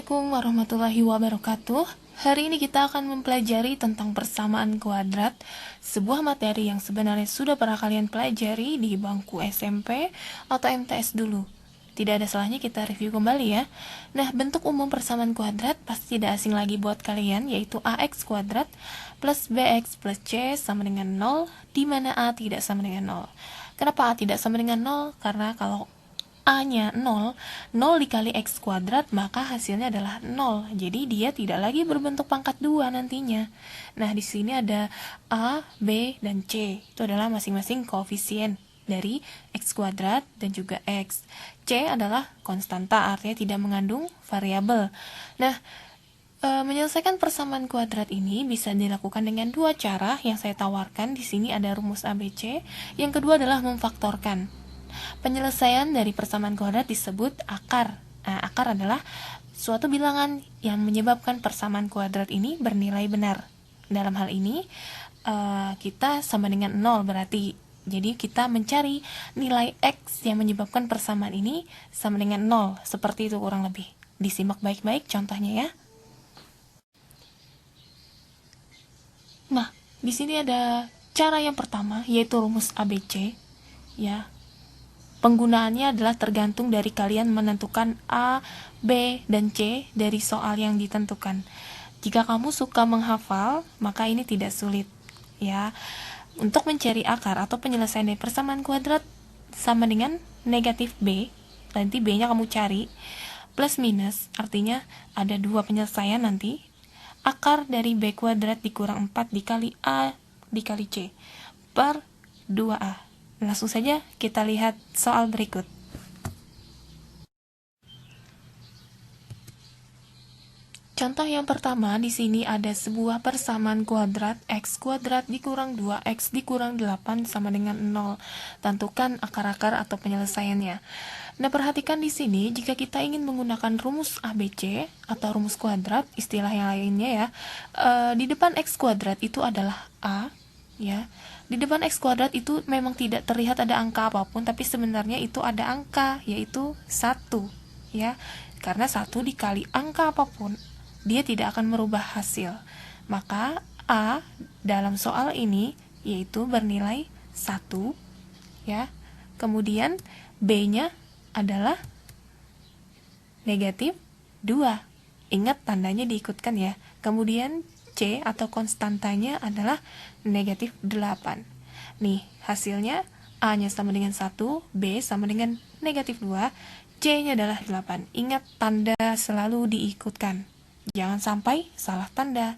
Assalamualaikum warahmatullahi wabarakatuh. Hari ini kita akan mempelajari tentang persamaan kuadrat, sebuah materi yang sebenarnya sudah pernah kalian pelajari di bangku SMP atau MTS dulu. Tidak ada salahnya kita review kembali ya. Nah, bentuk umum persamaan kuadrat pasti tidak asing lagi buat kalian, yaitu AX kuadrat plus BX plus C sama dengan 0, di mana A tidak sama dengan 0. Kenapa A tidak sama dengan 0? Karena kalau A-nya 0 dikali X kuadrat, maka hasilnya adalah 0. Jadi dia tidak lagi berbentuk pangkat 2 nantinya. Nah, di sini ada A, B, dan C. Itu adalah masing-masing koefisien dari X kuadrat dan juga X. C adalah konstanta, artinya tidak mengandung variabel. Nah, menyelesaikan persamaan kuadrat ini bisa dilakukan dengan dua cara yang saya tawarkan. Di sini ada rumus ABC. Yang kedua adalah memfaktorkan. Penyelesaian dari persamaan kuadrat disebut akar. Nah, akar adalah suatu bilangan yang menyebabkan persamaan kuadrat ini bernilai benar. Dalam hal ini, kita sama dengan 0 berarti. Jadi kita mencari nilai X yang menyebabkan persamaan ini sama dengan 0. Seperti itu kurang lebih. Disimak baik-baik contohnya ya. Nah, di sini ada cara yang pertama, yaitu rumus ABC. Ya. Penggunaannya adalah tergantung dari kalian menentukan A, B, dan C dari soal yang ditentukan. Jika kamu suka menghafal, maka ini tidak sulit. Ya, untuk mencari akar atau penyelesaian dari persamaan kuadrat sama dengan negatif B, nanti B-nya kamu cari, plus minus, artinya ada dua penyelesaian nanti. Akar dari B kuadrat dikurang 4 dikali A dikali C per 2A. Langsung saja kita lihat soal berikut. Contoh yang pertama, di sini ada sebuah persamaan kuadrat X kuadrat dikurang 2X dikurang 8 sama dengan 0. Tentukan akar-akar atau penyelesaiannya. Nah, perhatikan di sini, jika kita ingin menggunakan rumus ABC atau rumus kuadrat, istilah yang lainnya ya, di depan X kuadrat itu adalah A, ya. Di depan X kuadrat itu memang tidak terlihat ada angka apapun, tapi sebenarnya itu ada angka, yaitu 1, ya. Karena 1 dikali angka apapun, dia tidak akan merubah hasil. Maka A dalam soal ini yaitu bernilai 1, ya. Kemudian B-nya adalah negatif 2. Ingat tandanya diikutkan ya. Kemudian C atau konstantanya adalah negatif 8. Nih, hasilnya A-nya sama dengan 1, B sama dengan negatif 2, C-nya adalah 8. Ingat, tanda selalu diikutkan. Jangan sampai salah tanda.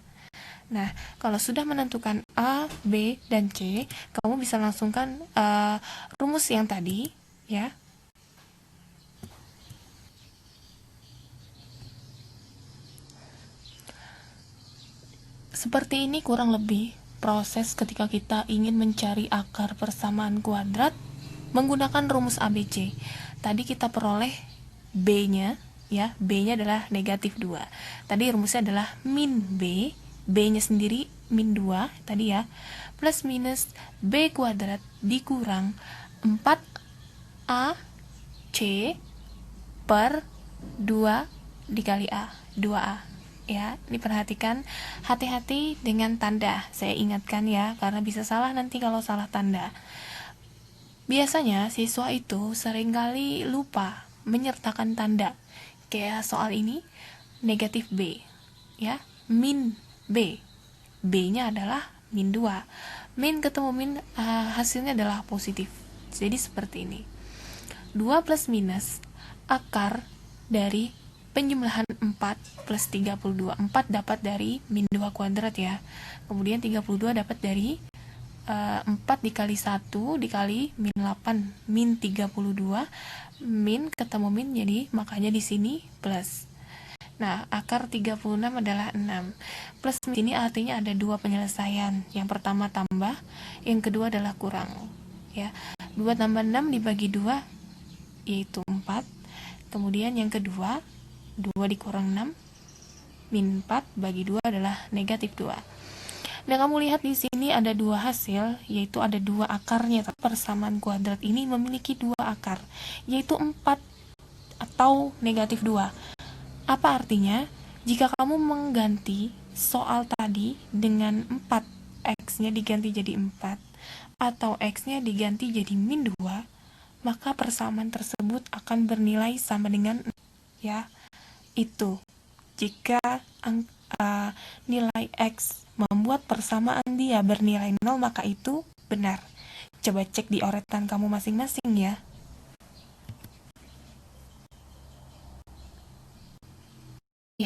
Nah, kalau sudah menentukan A, B, dan C, kamu bisa langsungkan rumus yang tadi, ya. Seperti ini kurang lebih proses ketika kita ingin mencari akar persamaan kuadrat menggunakan rumus ABC. Tadi kita peroleh B-nya, ya, B-nya adalah negatif 2. Tadi rumusnya adalah min B, B-nya sendiri min 2 tadi ya, plus minus B kuadrat dikurang 4A C per 2 dikali A, 2A. Ya, diperhatikan, hati-hati dengan tanda. Saya ingatkan ya, karena bisa salah nanti kalau salah tanda. Biasanya siswa itu seringkali lupa menyertakan tanda. Kayak soal ini, negatif B, ya, min B. B-nya adalah min 2. Min ketemu min, hasilnya adalah positif. Jadi seperti ini. 2 plus minus akar dari penjumlahan 4 plus 32. 4 dapat dari min 2 kuadrat ya. Kemudian 32 dapat dari 4 dikali 1 dikali min 8. Min 32. Min ketemu min, jadi makanya di sini plus. Nah, akar 36 adalah 6. Plus ini artinya ada dua penyelesaian. Yang pertama tambah, yang kedua adalah kurang. Ya. 2 tambah 6 dibagi 2 yaitu 4. Kemudian yang kedua 2 dikurang 6 min 4 bagi 2 adalah negatif 2. Nah, kamu lihat di sini ada dua hasil, yaitu ada dua akarnya. Persamaan kuadrat ini memiliki dua akar, yaitu 4 atau negatif 2. Apa artinya? Jika kamu mengganti soal tadi dengan 4, X-nya diganti jadi 4, atau X-nya diganti jadi min 2, maka persamaan tersebut akan bernilai sama dengan 0, ya. Itu jika nilai X membuat persamaan dia bernilai 0, maka itu benar. Coba cek di oretan kamu masing-masing ya.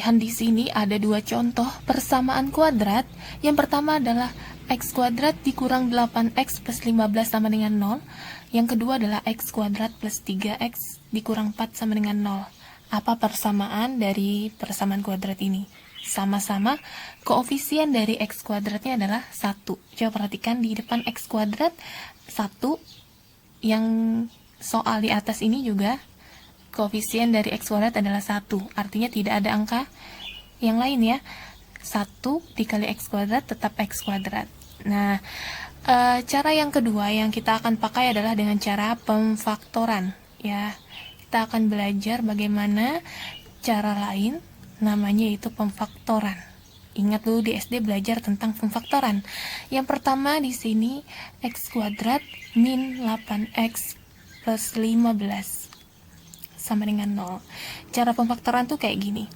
Di sini ada dua contoh persamaan kuadrat. Yang pertama adalah X kuadrat dikurang 8X plus 15 sama dengan 0. Yang kedua adalah X kuadrat plus 3X dikurang 4 sama dengan 0. Apa persamaan dari persamaan kuadrat ini? Sama-sama koefisien dari X kuadratnya adalah 1. Coba perhatikan di depan X kuadrat 1, yang soal di atas ini juga koefisien dari X kuadrat adalah 1, artinya tidak ada angka yang lain ya. 1 dikali X kuadrat tetap X kuadrat. Nah, cara yang kedua yang kita akan pakai adalah dengan cara pemfaktoran ya. Kita akan belajar bagaimana cara lain, namanya itu pemfaktoran. Ingat dulu di SD belajar tentang pemfaktoran. Yang pertama di sini X kuadrat min 8X plus 15 sama dengan 0. Cara pemfaktoran tuh kayak gini.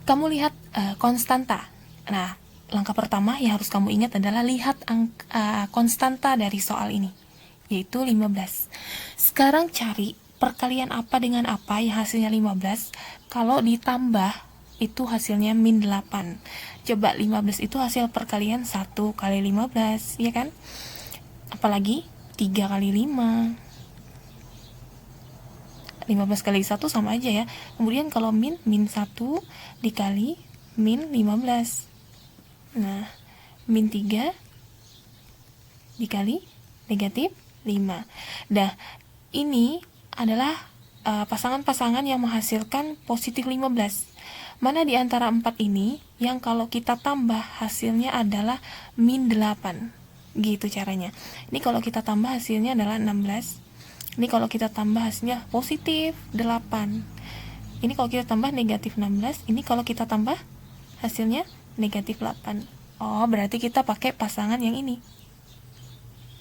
Kamu lihat konstanta. Nah, langkah pertama yang harus kamu ingat adalah lihat konstanta dari soal ini, yaitu 15. Sekarang cari perkalian apa dengan apa yang hasilnya 15. Kalau ditambah itu hasilnya min 8. Coba 15 itu hasil perkalian 1 kali 15, ya kan? Apalagi 3 kali 5. 15 kali 1 sama aja ya. Kemudian kalau min 1 dikali min 15. Nah, min 3 dikali negatif 5. Nah, ini adalah pasangan-pasangan yang menghasilkan positif 15. Mana di antara 4 ini yang kalau kita tambah hasilnya adalah min 8. Gitu caranya. Ini kalau kita tambah hasilnya adalah 16. Ini kalau kita tambah hasilnya positif 8. Ini kalau kita tambah negatif 16. Ini kalau kita tambah hasilnya negatif 8. Oh, berarti kita pakai pasangan yang ini.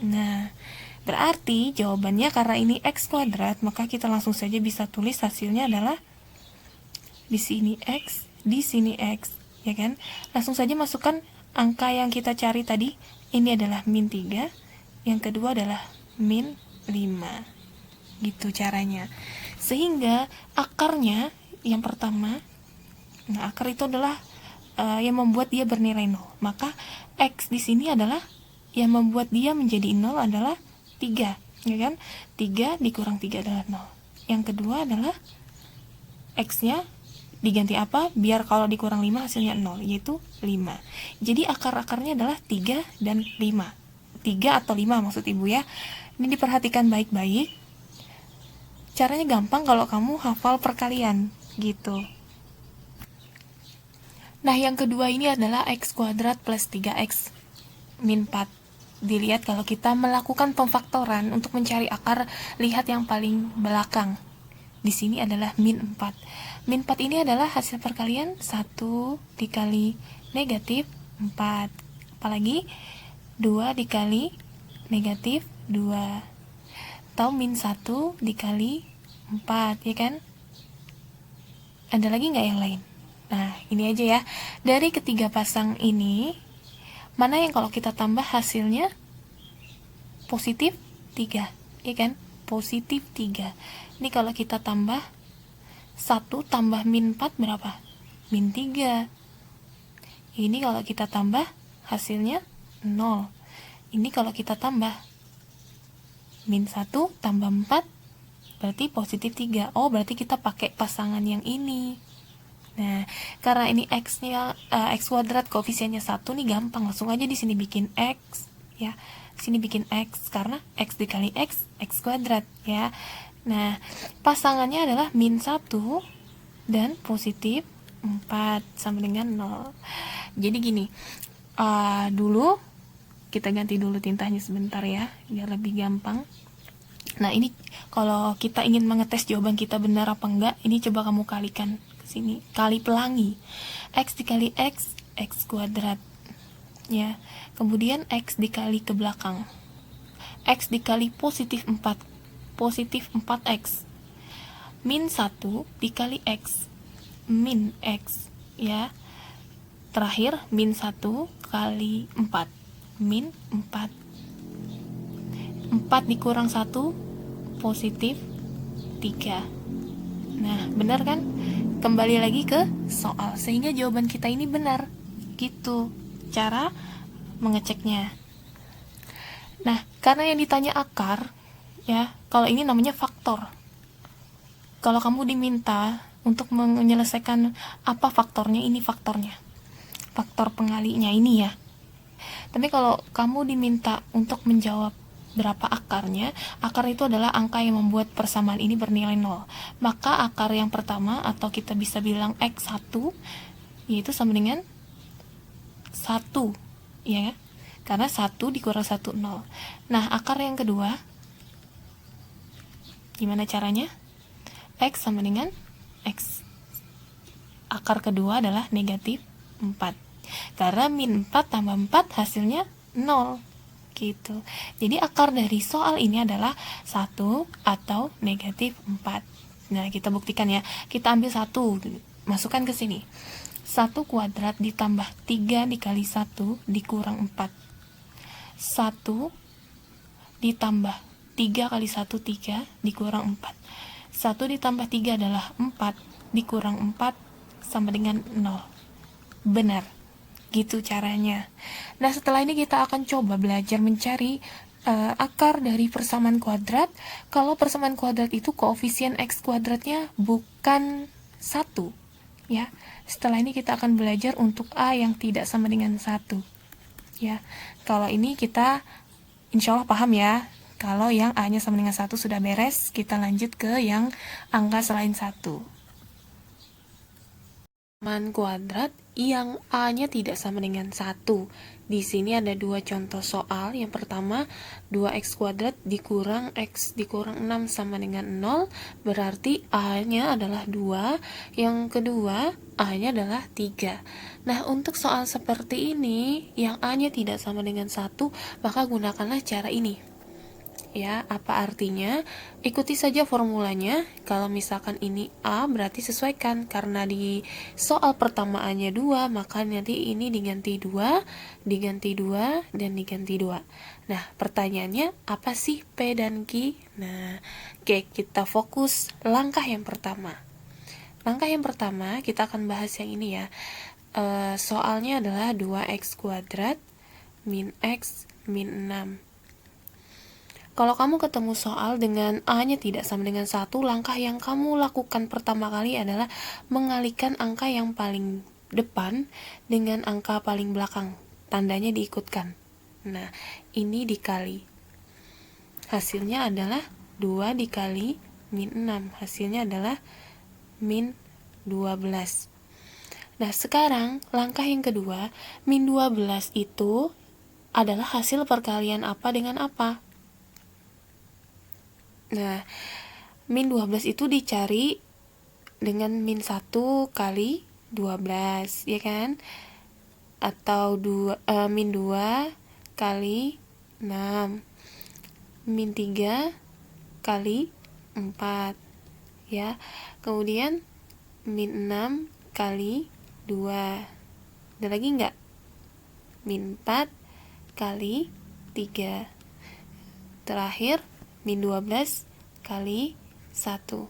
Nah, berarti jawabannya karena ini X kuadrat, maka kita langsung saja bisa tulis hasilnya adalah di sini X, di sini X, ya kan? Langsung saja masukkan angka yang kita cari tadi. Ini adalah min 3, yang kedua adalah min 5. Gitu caranya. Sehingga akarnya yang pertama, nah akar itu adalah yang membuat dia bernilai 0. Maka X di sini adalah yang membuat dia menjadi 0 adalah 3, ya kan? 3 dikurang 3 adalah 0. Yang kedua adalah X-nya diganti apa? Biar kalau dikurang 5 hasilnya 0, yaitu 5. Jadi akar-akarnya adalah 3 dan 5. 3 atau 5 maksud ibu ya. Ini diperhatikan baik-baik. Caranya gampang kalau kamu hafal perkalian gitu. Nah, yang kedua ini adalah X kuadrat plus 3X min 4. Dilihat kalau kita melakukan pemfaktoran untuk mencari akar, lihat yang paling belakang. Di sini adalah min 4. Min 4 ini adalah hasil perkalian 1 dikali negatif 4. Apalagi 2 dikali negatif 2. Atau min 1 dikali 4, ya kan? Ada lagi nggak yang lain? Nah, ini aja ya. Dari ketiga pasang ini, mana yang kalau kita tambah hasilnya positif 3, ya kan? Positif 3. Ini kalau kita tambah 1 tambah min 4 berapa? Min 3. Ini kalau kita tambah hasilnya 0. Ini kalau kita tambah min 1 tambah 4 berarti positif 3. Oh, berarti kita pakai pasangan yang ini. Nah, karena ini X-nya X kuadrat koefisiennya 1 nih gampang, langsung aja di sini bikin X ya. Sini bikin X karena X dikali X kuadrat ya. Nah, pasangannya adalah min 1 dan positif 4 sama dengan 0. Jadi gini, dulu kita ganti dulu tintanya sebentar ya, biar lebih gampang. Nah, ini kalau kita ingin mengetes jawaban kita benar apa enggak, ini coba kamu kalikan sini, kali pelangi. X dikali X, X kuadrat. Ya, kemudian X dikali ke belakang. X dikali positif 4, positif 4X. Min 1 dikali X, min X. Ya, terakhir min 1 kali 4, min 4. 4 dikurang 1, positif 3. Nah, benar kan? Kembali lagi ke soal, sehingga jawaban kita ini benar. Gitu cara mengeceknya. Nah, karena yang ditanya akar, ya, kalau ini namanya faktor. Kalau kamu diminta untuk menyelesaikan apa faktornya, ini faktornya. Faktor pengalinya ini ya. Tapi kalau kamu diminta untuk menjawab berapa akarnya, akar itu adalah angka yang membuat persamaan ini bernilai 0. Maka akar yang pertama, atau kita bisa bilang X1, yaitu sama dengan 1, ya, karena 1 dikurang 1, 0. Nah, akar yang kedua, gimana caranya? X sama dengan X. Akar kedua adalah negatif 4. Karena min 4 tambah 4 hasilnya 0. Gitu. Jadi akar dari soal ini adalah 1 atau negatif 4. Nah, kita buktikan ya. Kita ambil 1, masukkan ke sini. 1 kuadrat ditambah 3 dikali 1 dikurang 4. 1 ditambah 3 kali 1, 3 dikurang 4. 1 ditambah 3 adalah 4, dikurang 4 sama dengan 0. Benar. Gitu caranya. Nah, setelah ini kita akan coba belajar mencari akar dari persamaan kuadrat. Kalau persamaan kuadrat itu koefisien X kuadratnya bukan 1. Ya. Setelah ini kita akan belajar untuk A yang tidak sama dengan 1. Ya. Kalau ini kita insya Allah paham ya. Kalau yang A-nya sama dengan 1 sudah beres, kita lanjut ke yang angka selain 1. Persamaan kuadrat yang A-nya tidak sama dengan 1. Di sini ada dua contoh soal. Yang pertama, 2x kuadrat dikurang x dikurang 6 sama dengan 0, berarti A-nya adalah 2. Yang kedua, A-nya adalah 3. Nah, untuk soal seperti ini, yang A-nya tidak sama dengan 1, maka gunakanlah cara ini. Ya, apa artinya? Ikuti saja formulanya. Kalau misalkan ini A, berarti sesuaikan. Karena di soal pertama A-nya 2, maka nanti ini diganti 2, diganti 2, dan diganti 2. Nah, pertanyaannya, apa sih P dan Q? Nah, oke, kita fokus langkah yang pertama. Langkah yang pertama, kita akan bahas yang ini ya. Soalnya adalah 2x kuadrat min x min 6. Kalau kamu ketemu soal dengan A-nya tidak sama dengan 1, langkah yang kamu lakukan pertama kali adalah mengalihkan angka yang paling depan dengan angka paling belakang. Tandanya diikutkan. Nah, ini dikali. Hasilnya adalah 2 dikali min 6. Hasilnya adalah min 12. Nah, sekarang langkah yang kedua, min 12 itu adalah hasil perkalian apa dengan apa? Nah, min 12 itu dicari dengan min 1 kali 12, ya kan? Atau min 2 kali 6. Min 3 kali 4, ya. Kemudian min 6 kali 2. Ada lagi enggak? Min 4 kali 3. Terakhir min 12 kali 1.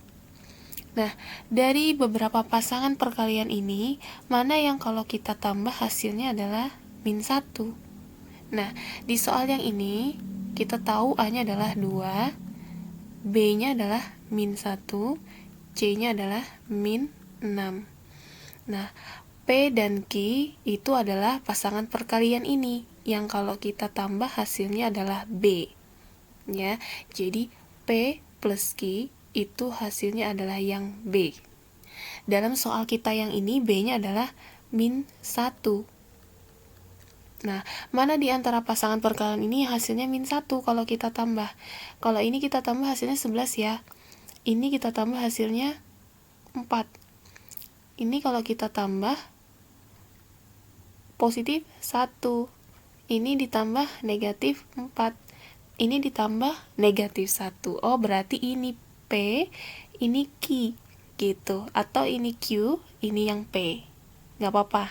Nah, dari beberapa pasangan perkalian ini, mana yang kalau kita tambah hasilnya adalah min 1? Nah, di soal yang ini, kita tahu A-nya adalah 2, B-nya adalah min 1, C-nya adalah min 6. Nah, P dan Q itu adalah pasangan perkalian ini, yang kalau kita tambah hasilnya adalah B. Ya, jadi P plus Q itu hasilnya adalah yang B. Dalam soal kita yang ini, B-nya adalah min 1. Nah, mana di antara pasangan perkalian ini hasilnya min 1 kalau kita tambah? Kalau ini kita tambah hasilnya 11 ya. Ini kita tambah hasilnya 4. Ini kalau kita tambah positif 1. Ini ditambah negatif 4. Ini ditambah negatif 1. Oh, berarti ini P, ini Q gitu. Atau ini Q, ini yang P. Gak apa-apa,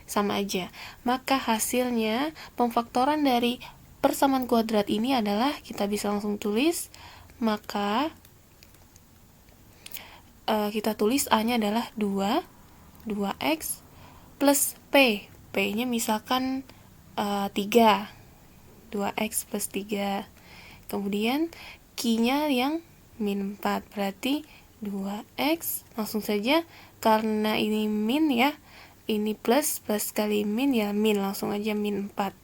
sama aja. Maka hasilnya pemfaktoran dari persamaan kuadrat ini adalah, kita bisa langsung tulis, maka kita tulis A-nya adalah 2x plus P. P-nya misalkan 3. 2x plus 3. Kemudian Q-nya yang min 4. Berarti 2x, langsung saja karena ini min ya, ini plus kali min ya min, langsung aja min 4.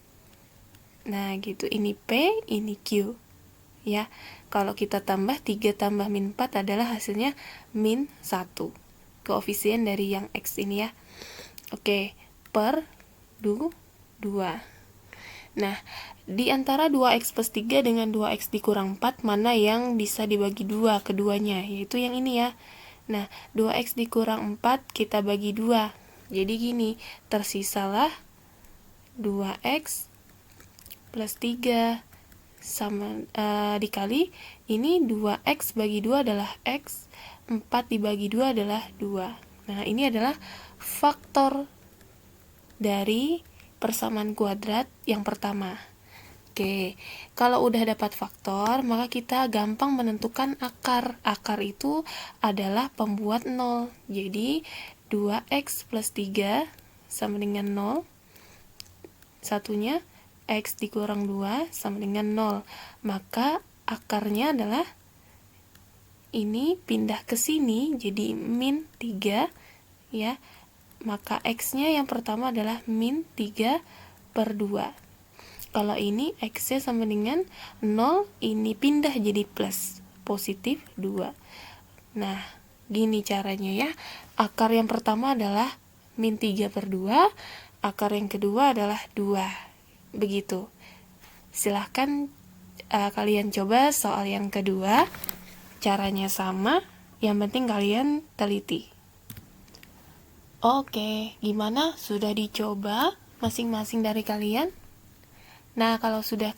Nah gitu, ini P, ini Q ya. Kalau kita tambah 3 tambah min 4 adalah hasilnya min 1, koefisien dari yang X ini ya. Oke, per 2. Nah, di antara 2x plus 3 dengan 2x dikurang 4, mana yang bisa dibagi 2 keduanya? Yaitu yang ini ya. Nah, 2x dikurang 4 kita bagi 2. Jadi gini, tersisalah 2x plus 3 sama dikali ini 2x bagi 2 adalah x, 4 dibagi 2 adalah 2. Nah, ini adalah faktor dari persamaan kuadrat yang pertama. Oke, kalau udah dapat faktor, maka kita gampang menentukan akar. Akar itu adalah pembuat 0. Jadi, 2x plus 3 sama dengan 0. Satunya, x dikurang 2 sama dengan 0. Maka akarnya adalah ini pindah ke sini, jadi min 3 ya. Maka x-nya yang pertama adalah min 3 per 2. Kalau ini x-nya sama dengan 0, ini pindah jadi plus, positif 2. Nah, gini caranya ya. Akar yang pertama adalah min 3 per 2, akar yang kedua adalah 2. Begitu. Silahkan kalian coba soal yang kedua. Caranya sama, yang penting kalian teliti. Oke, gimana? Sudah dicoba masing-masing dari kalian? Nah, kalau sudah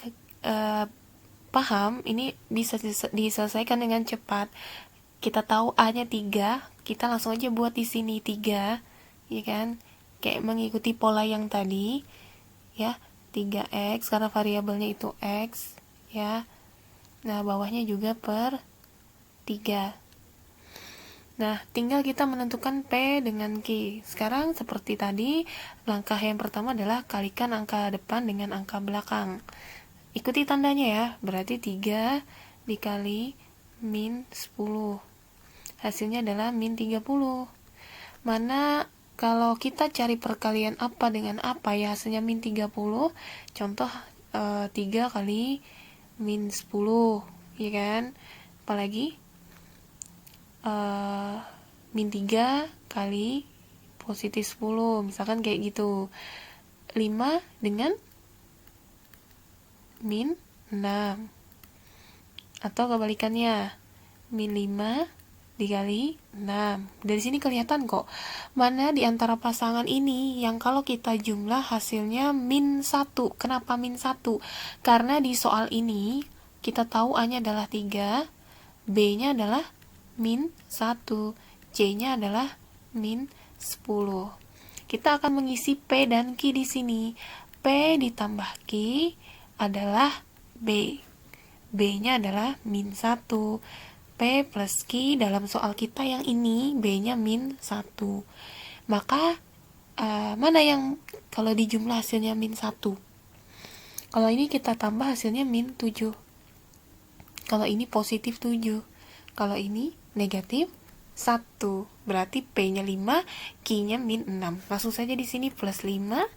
paham, ini bisa diselesaikan dengan cepat. Kita tahu A-nya 3, kita langsung aja buat di sini 3, ya kan? Kayak mengikuti pola yang tadi, ya. 3x, karena variabelnya itu x, ya. Nah, bawahnya juga per 3. Nah, tinggal kita menentukan P dengan Q. Sekarang seperti tadi, langkah yang pertama adalah kalikan angka depan dengan angka belakang. Ikuti tandanya ya, berarti 3 dikali min 10. Hasilnya adalah min 30. Mana kalau kita cari perkalian apa dengan apa ya, hasilnya min 30. Contoh 3 kali min 10, ya kan? Apalagi min 3 kali positif 10, misalkan kayak gitu. 5 dengan min 6, atau kebalikannya, min 5 dikali 6. Dari sini kelihatan kok mana di antara pasangan ini yang kalau kita jumlah hasilnya min 1. Kenapa min 1? Karena di soal ini kita tahu A-nya adalah 3, B-nya adalah min 1, C-nya adalah min 10. Kita akan mengisi P dan Q di sini. P ditambah Q adalah B. B-nya adalah min 1. P plus Q dalam soal kita yang ini, B-nya min 1. Maka mana yang kalau dijumlah hasilnya min 1? Kalau ini kita tambah hasilnya min 7. Kalau ini positif 7. Kalau ini negatif 1. Berarti P-nya 5, Q-nya min 6. Langsung saja di sini plus 5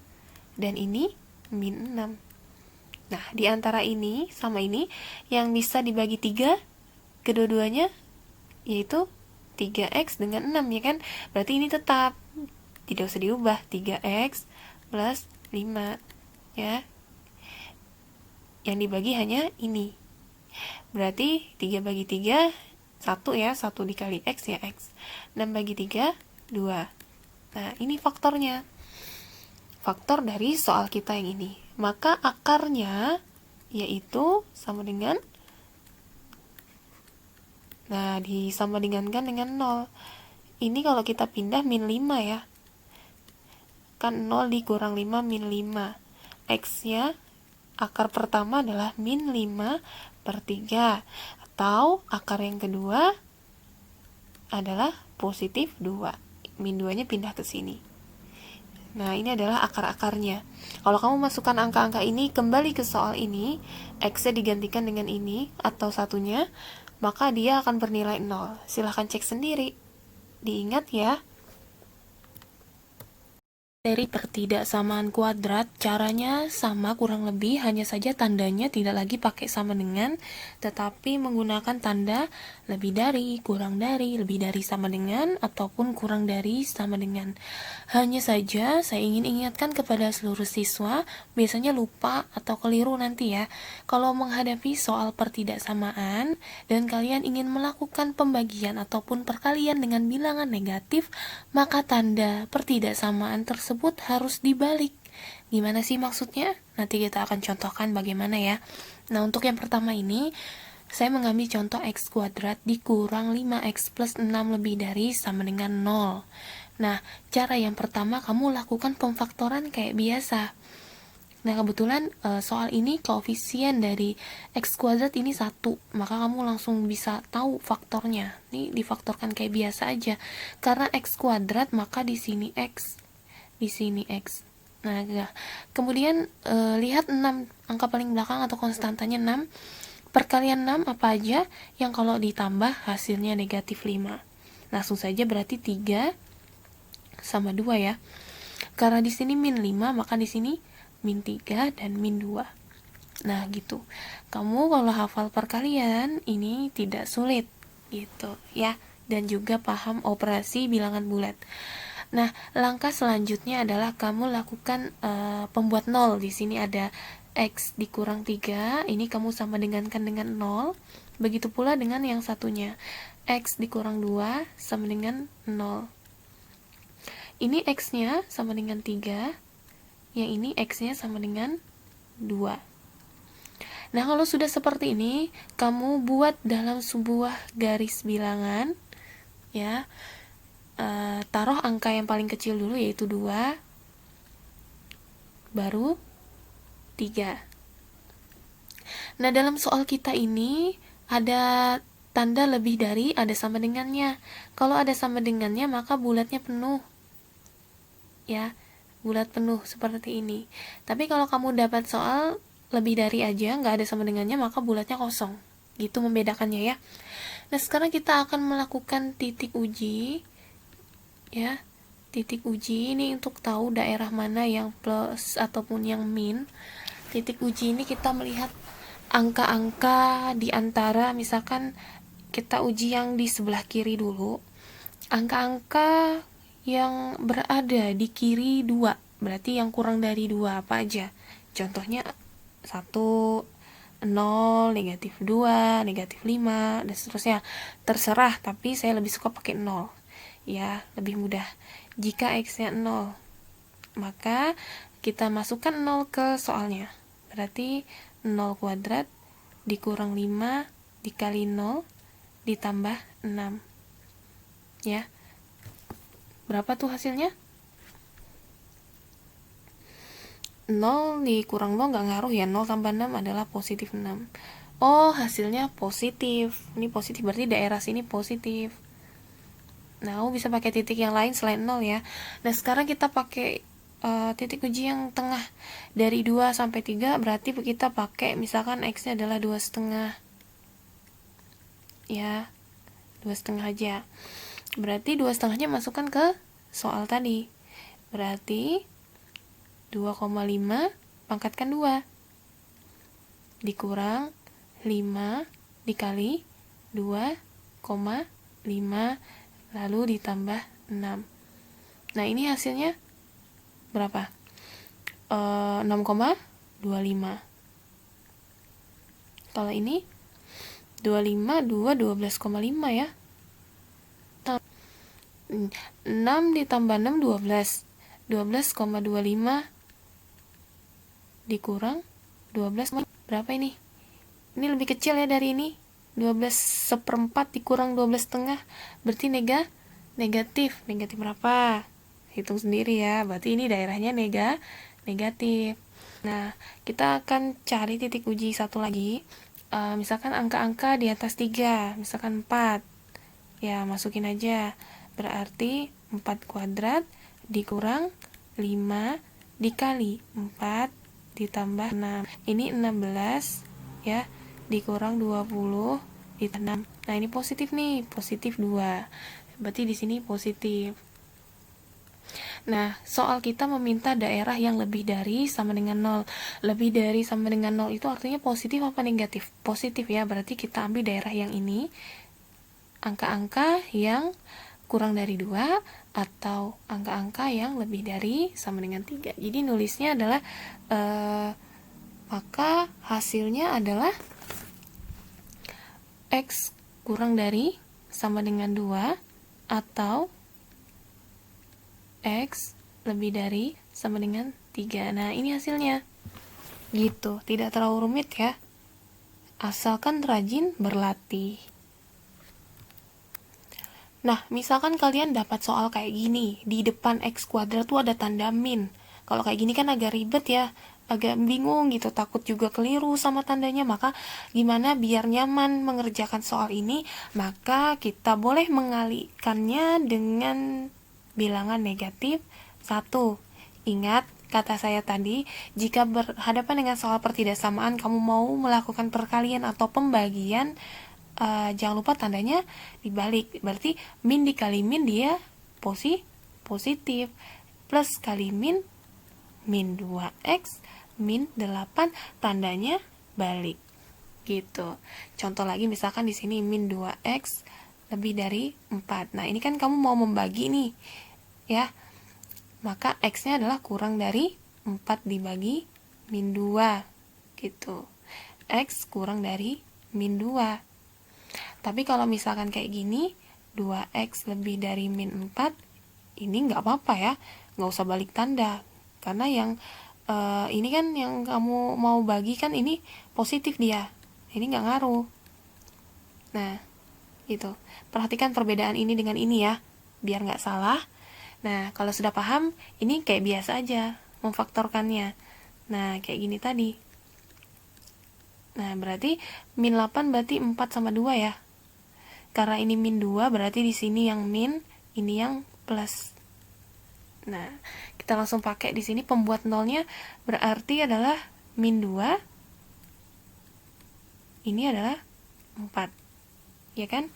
dan ini min 6. Nah, di antara ini sama ini yang bisa dibagi 3 kedua-duanya yaitu 3x dengan 6, ya kan? Berarti ini tetap tidak usah diubah, 3x plus 5 ya. Yang dibagi hanya ini. Berarti 3 bagi 3 1 ya, 1 dikali x ya x. 6 bagi 3 2. Nah, ini faktornya. Faktor dari soal kita yang ini. Maka akarnya yaitu sama dengan, nah, disama dengankan dengan 0. Ini kalau kita pindah min 5 ya. Kan 0 dikurang 5 min 5. X-nya akar pertama adalah min 5 per 3. Atau akar yang kedua adalah positif 2. Min 2-nya pindah ke sini. Nah, ini adalah akar-akarnya. Kalau kamu masukkan angka-angka ini kembali ke soal ini, X-nya digantikan dengan ini atau satunya, maka dia akan bernilai 0. Silahkan cek sendiri. Diingat ya. Dari pertidaksamaan kuadrat, caranya sama kurang lebih, hanya saja tandanya tidak lagi pakai sama dengan, tetapi menggunakan tanda lebih dari, kurang dari, lebih dari sama dengan, ataupun kurang dari sama dengan. Hanya saja saya ingin ingatkan kepada seluruh siswa, biasanya lupa atau keliru nanti ya, kalau menghadapi soal pertidaksamaan, dan kalian ingin melakukan pembagian ataupun perkalian dengan bilangan negatif, maka tanda pertidaksamaan tersebut harus dibalik. Gimana sih maksudnya? Nanti kita akan contohkan bagaimana ya. Nah, untuk yang pertama ini, saya mengambil contoh X kuadrat dikurang 5X plus 6 lebih dari sama dengan 0. Nah, cara yang pertama kamu lakukan pemfaktoran kayak biasa. Nah, kebetulan soal ini koefisien dari X kuadrat ini 1, maka kamu langsung bisa tahu faktornya. Ini difaktorkan kayak biasa aja. Karena X kuadrat, maka di sini X, di sini X. Nah, kemudian lihat 6, angka paling belakang atau konstantanya 6. Perkalian 6 apa aja yang kalau ditambah hasilnya negatif 5. Langsung saja berarti 3 sama 2 ya. Karena di sini min 5, maka di sini min 3 dan min 2. Nah, gitu. Kamu kalau hafal perkalian ini tidak sulit gitu ya, dan juga paham operasi bilangan bulat. Nah, langkah selanjutnya adalah kamu lakukan pembuat 0. Di sini ada X dikurang 3, ini kamu sama dengankan dengan 0. Begitu pula dengan yang satunya. X dikurang 2 sama dengan 0. Ini X-nya sama dengan 3, yang ini X-nya sama dengan 2. Nah, kalau sudah seperti ini, kamu buat dalam sebuah garis bilangan ya. Taruh angka yang paling kecil dulu, yaitu 2, baru 3. Nah, dalam soal kita ini ada tanda lebih dari, ada sama dengannya. Kalau ada sama dengannya, maka bulatnya penuh ya, bulat penuh seperti ini. Tapi kalau kamu dapat soal lebih dari aja, nggak ada sama dengannya, maka bulatnya kosong. Gitu membedakannya ya. Nah, sekarang kita akan melakukan titik uji ya. Titik uji ini untuk tahu daerah mana yang plus ataupun yang min. Titik uji ini kita melihat angka-angka di antara, misalkan kita uji yang di sebelah kiri dulu. Angka-angka yang berada di kiri 2, berarti yang kurang dari 2 apa aja? Contohnya 1, 0, negatif 2, negatif 5, dan seterusnya. Terserah, tapi saya lebih suka pakai 0 ya, lebih mudah. Jika X-nya 0, maka kita masukkan 0 ke soalnya. Berarti 0 kuadrat dikurang 5 dikali 0 ditambah 6 ya. Berapa tuh hasilnya? 0 dikurang 0 nggak ngaruh ya, 0 tambah 6 adalah positif 6. Oh, hasilnya positif. Ini positif, berarti daerah sini positif. Nah, kamu bisa pakai titik yang lain selain 0 ya. Nah, sekarang kita pakai titik uji yang tengah. Dari 2 sampai 3, berarti kita pakai misalkan X-nya adalah 2,5 ya, 2,5 aja. Berarti 2,5-nya masukkan ke soal tadi. Berarti 2,5 pangkatkan 2 dikurang 5 dikali 2,5 lalu ditambah 6. Nah, ini hasilnya berapa? 6,25. Kalau ini 25, 2, 12,5 ya. 6 ditambah 6 12. 12,25 dikurang 12 berapa ini? Ini lebih kecil ya dari ini. 12/4 dikurang 12,5 berarti negatif berapa? Hitung sendiri ya. Berarti ini daerahnya negatif. Nah, kita akan cari titik uji satu lagi. Misalkan angka-angka di atas 3, misalkan 4. Ya, masukin aja. Berarti 4 kuadrat dikurang 5 dikali 4 ditambah 6. Ini 16 ya, dikurang 20 ditambah 6. Nah, ini positif nih, positif 2. Berarti di sini positif. Nah, soal kita meminta daerah yang lebih dari sama dengan 0. Lebih dari sama dengan 0 itu artinya positif apa negatif? Positif ya, berarti kita ambil daerah yang ini. Angka-angka yang kurang dari 2 atau angka-angka yang lebih dari sama dengan 3. Jadi nulisnya adalah maka hasilnya adalah X kurang dari sama dengan 2 atau X lebih dari sama dengan 3. Nah, ini hasilnya. Gitu, tidak terlalu rumit ya. Asalkan rajin berlatih. Nah, misalkan kalian dapat soal kayak gini, di depan X kuadrat tuh ada tanda min. Kalau kayak gini kan agak ribet ya, agak bingung gitu, takut juga keliru sama tandanya. Maka gimana biar nyaman mengerjakan soal ini? Maka kita boleh mengalihkannya dengan bilangan negatif 1. Ingat kata saya tadi, jika berhadapan dengan soal pertidaksamaan, kamu mau melakukan perkalian atau pembagian, jangan lupa tandanya dibalik. Berarti min dikali min dia positif, plus kali min 2x min 8 tandanya balik gitu. Contoh lagi, misalkan di sini min 2x lebih dari 4. Nah, ini kan kamu mau membagi nih ya, maka x-nya adalah kurang dari 4 dibagi min 2 gitu. X kurang dari min 2. Tapi kalau misalkan kayak gini, 2x lebih dari min 4, ini nggak apa-apa ya, nggak usah balik tanda. Karena yang ini kan yang kamu mau bagi kan ini positif dia, ini nggak ngaruh. Nah, gitu. Perhatikan perbedaan ini dengan ini ya, biar nggak salah. Nah, kalau sudah paham, ini kayak biasa aja memfaktorkannya. Nah, kayak gini tadi. Nah, berarti min 8 berarti 4 sama 2 ya. Karena ini min 2, berarti di sini yang min, ini yang plus. Nah, kita langsung pakai di sini pembuat nolnya, berarti adalah min 2. Ini adalah 4. Ya kan?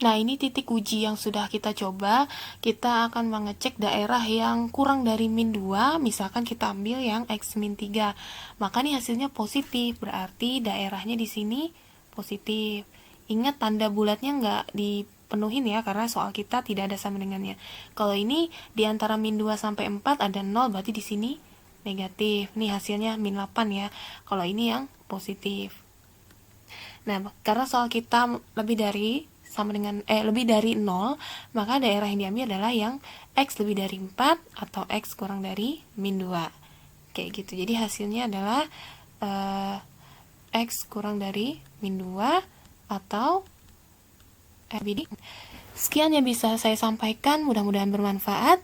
Nah, ini titik uji yang sudah kita coba. Kita akan mengecek daerah yang kurang dari min 2, misalkan kita ambil yang X min 3. Maka nih hasilnya positif, berarti daerahnya di sini positif. Ingat tanda bulatnya nggak dipenuhin ya, karena soal kita tidak ada sama dengannya. Kalau ini di antara min 2 sampai 4 ada 0, berarti di sini negatif. Nih hasilnya min 8 ya. Kalau ini yang positif. Nah, karena soal kita lebih dari 0, maka daerah yang diambil adalah yang X lebih dari 4 atau X kurang dari min 2. Kayak gitu. Jadi hasilnya adalah X kurang dari min 2 atau Sekian yang bisa saya sampaikan, mudah-mudahan bermanfaat.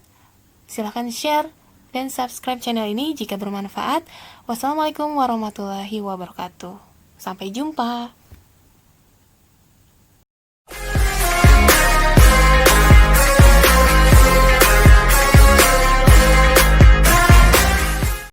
Silahkan share dan subscribe channel ini jika bermanfaat. Wassalamualaikum warahmatullahi wabarakatuh. Sampai jumpa.